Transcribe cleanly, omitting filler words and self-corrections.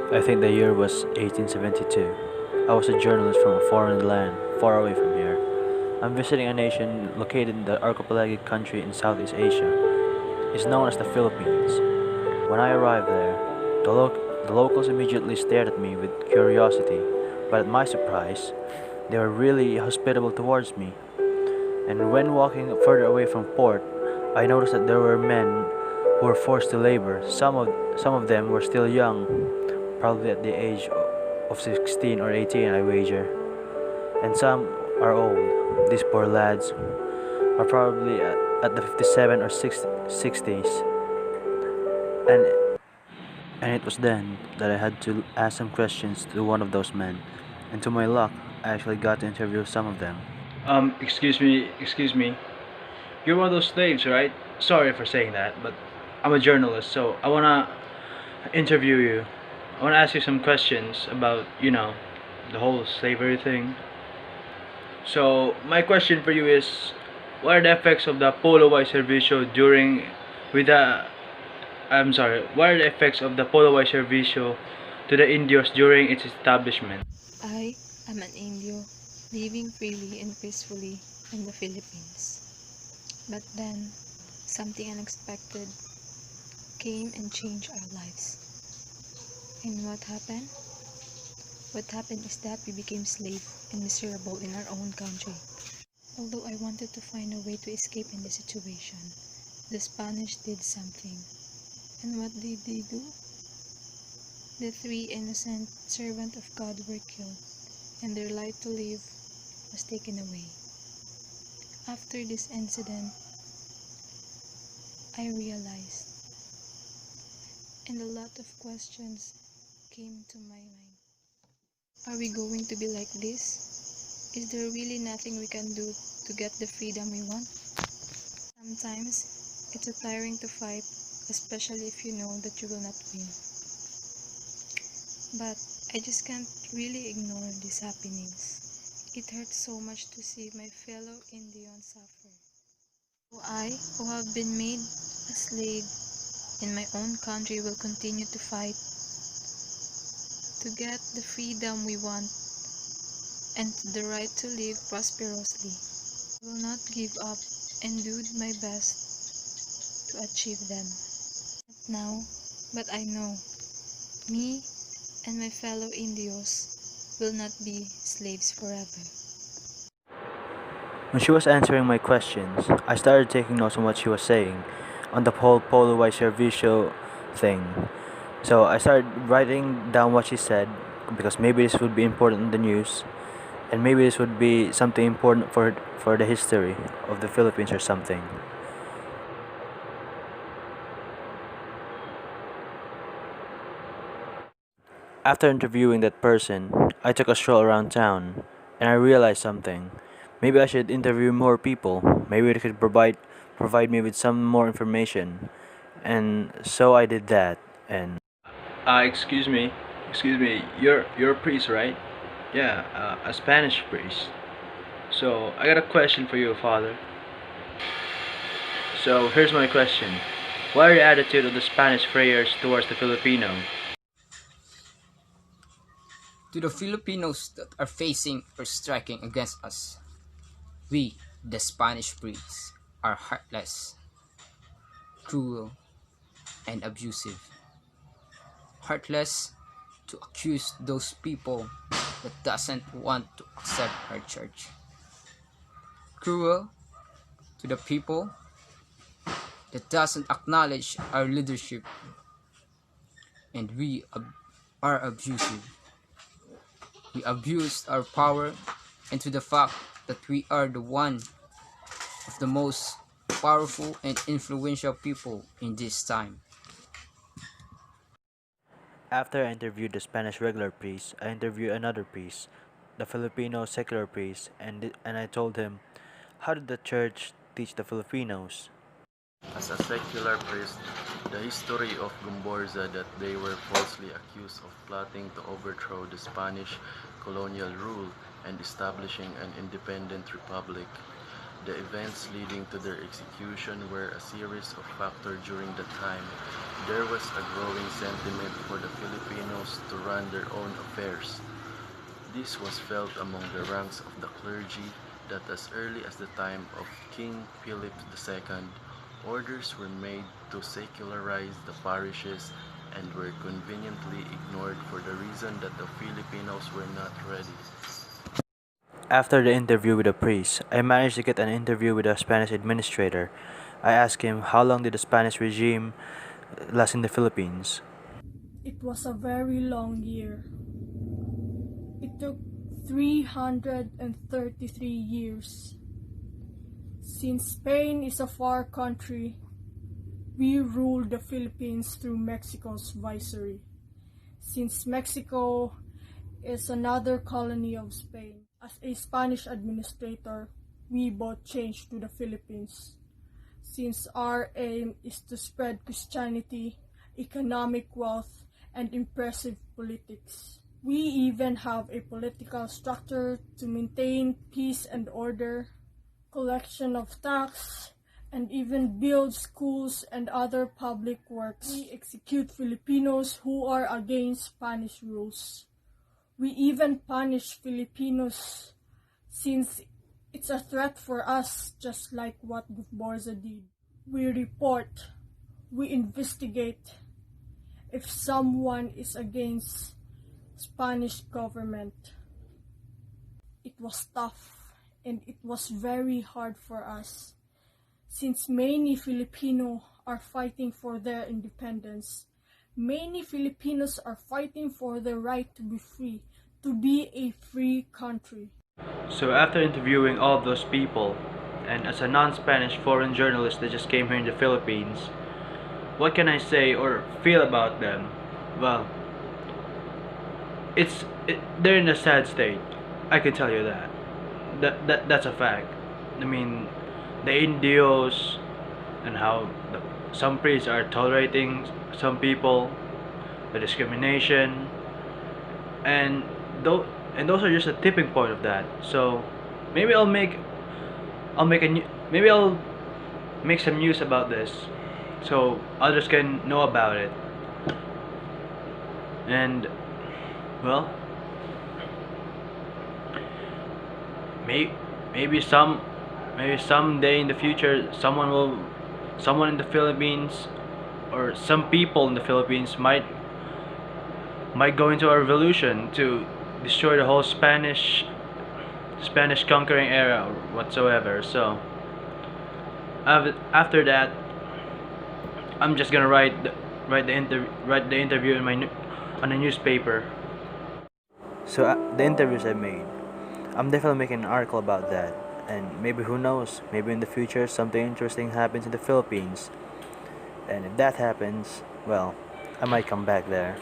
I think the year was 1872. I was a journalist from a foreign land, far away from here. I'm visiting a nation located in the archipelagic country in Southeast Asia. It's known as the Philippines. When I arrived there, the locals immediately stared at me with curiosity, but at my surprise, they were really hospitable towards me. And when walking further away from port, I noticed that there were men who were forced to labor. Some of them were still young, probably at the age of 16 or 18, I wager. And some are old. These poor lads are probably at the 57 or 60s. And and it was then that I had to ask some questions to one of those men. And to my luck, I actually got to interview some of them. Excuse me. You're one of those slaves, right? Sorry for saying that, but I'm a journalist, so I wanna interview you. I wanna ask you some questions about, the whole slavery thing. So, my question for you is, what are the effects of the Polo White Servicio what are the effects of the Polo White Servicio to the Indios during its establishment? I am an Indio living freely and peacefully in the Philippines. But then, something unexpected came and changed our lives. And what happened? What happened is that we became slave and miserable in our own country. Although I wanted to find a way to escape in this situation, the Spanish did something. And what did they do? The three innocent servants of God were killed, and their right to live was taken away. After this incident, I realized, and a lot of questions came to my mind. Are we going to be like this? Is there really nothing we can do to get the freedom we want? Sometimes, it's a tiring to fight, especially if you know that you will not win. But I just can't really ignore these happenings. It hurts so much to see my fellow Indians suffer. So I, who have been made a slave in my own country, will continue to fight to get the freedom we want and the right to live prosperously. I will not give up and do my best to achieve them. Not now, but I know me and my fellow Indios will not be slaves forever. When she was answering my questions, I started taking notes on what she was saying on the whole Polo White Servicio thing. So I started writing down what she said because maybe this would be important in the news, and maybe this would be something important for the history of the Philippines or something. After interviewing that person, I took a stroll around town, and I realized something. Maybe I should interview more people. Maybe they could provide me with some more information. And so I did that. And Excuse me. Excuse me. You're a priest, right? Yeah, a Spanish priest. So, I got a question for you, Father. So, here's my question. What are the attitude of the Spanish friars towards the Filipino? To the Filipinos that are facing or striking against us, we, the Spanish priests, are heartless, cruel, and abusive. Heartless to accuse those people that doesn't want to accept our church. Cruel to the people that doesn't acknowledge our leadership, and we are abusive. We abused our power and to the fact that we are the one of the most powerful and influential people in this time. after I interviewed the Spanish regular priest, I interviewed another priest, the Filipino secular priest, and I told him, how did the church teach the Filipinos? As a secular priest, the history of Gomborza that they were falsely accused of plotting to overthrow the Spanish colonial rule and establishing an independent republic. The events leading to their execution were a series of factors during that time. There was a growing sentiment for the Filipinos to run their own affairs. This was felt among the ranks of the clergy that as early as the time of King Philip II, orders were made to secularize the parishes and were conveniently ignored for the reason that the Filipinos were not ready. After the interview with the priest, I managed to get an interview with a Spanish administrator. I asked him how long did the Spanish regime last in the Philippines. It was a very long year. It took 333 years. Since Spain is a far country, we ruled the Philippines through Mexico's viceroy. Since Mexico is another colony of Spain, as a Spanish administrator, we both changed to the Philippines. Since our aim is to spread Christianity, economic wealth, and impressive politics. We even have a political structure to maintain peace and order, collection of tax, and even build schools and other public works. We execute Filipinos who are against Spanish rules. We even punish Filipinos since it's a threat for us, just like what Gufborza did. We report, we investigate if someone is against Spanish government. It was tough and it was very hard for us since many Filipinos are fighting for their independence. Many Filipinos are fighting for the right to be free, to be a free country. So after interviewing all of those people, and as a non-Spanish foreign journalist that just came here in the Philippines, what can I say or feel about them? Well, they're in a sad state. I can tell you that. That's a fact. I mean, the Indios and how some priests are tolerating some people, the discrimination, and those are just a tipping point of that. So maybe I'll make some news about this, so others can know about it. And well, maybe someday in the future, someone in the Philippines, or some people in the Philippines might go into a revolution to destroy the whole Spanish conquering era or whatsoever. So after that, I'm just gonna write the interview in on a newspaper. So the interviews I made, I'm definitely making an article about that. And maybe who knows, maybe in the future something interesting happens in the Philippines. And if that happens, well, I might come back there.